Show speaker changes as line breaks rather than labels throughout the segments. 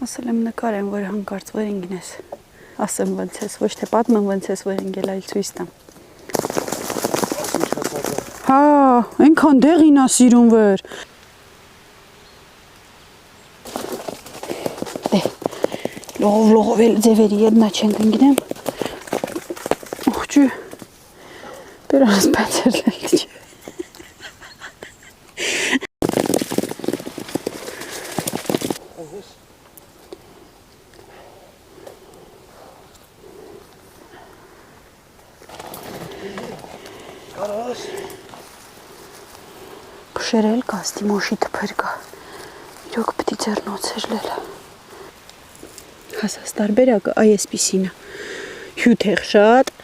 Ասել եմ նկարեմ, որ հանկարծ որ ինգնես։ Ասեմ ոնց ես, ոչ թե պատմեմ ոնց ես որ ինգել, այլ ցույց տամ։ Հա, այնքան դեղին է սիրուն վեր։ Լողով էլ ձևերի jedna չենք ընգնեմ։ Ողջույ, բերանս պացերլել չէ։ Կշերել կաստի մոշի թպեր կա, իրոք պտի ձերնոցեր լելա։ Հասաս տարբերակը այսպիսին է, հյութեղ շատ,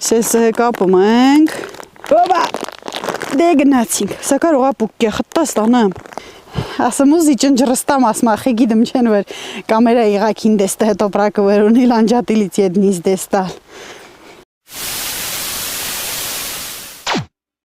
Սես կապում ենք, բոբա, դե գնացինք, սա կարող ապուկ է խտտաս տանեմ, ասեմ ուզի ճնջրստամ ասմա, խեգիդմ չեն վեր կամերա իղակին դեստը հետոպրակը վեր ունի լանջատիլից եդնից դեստալ,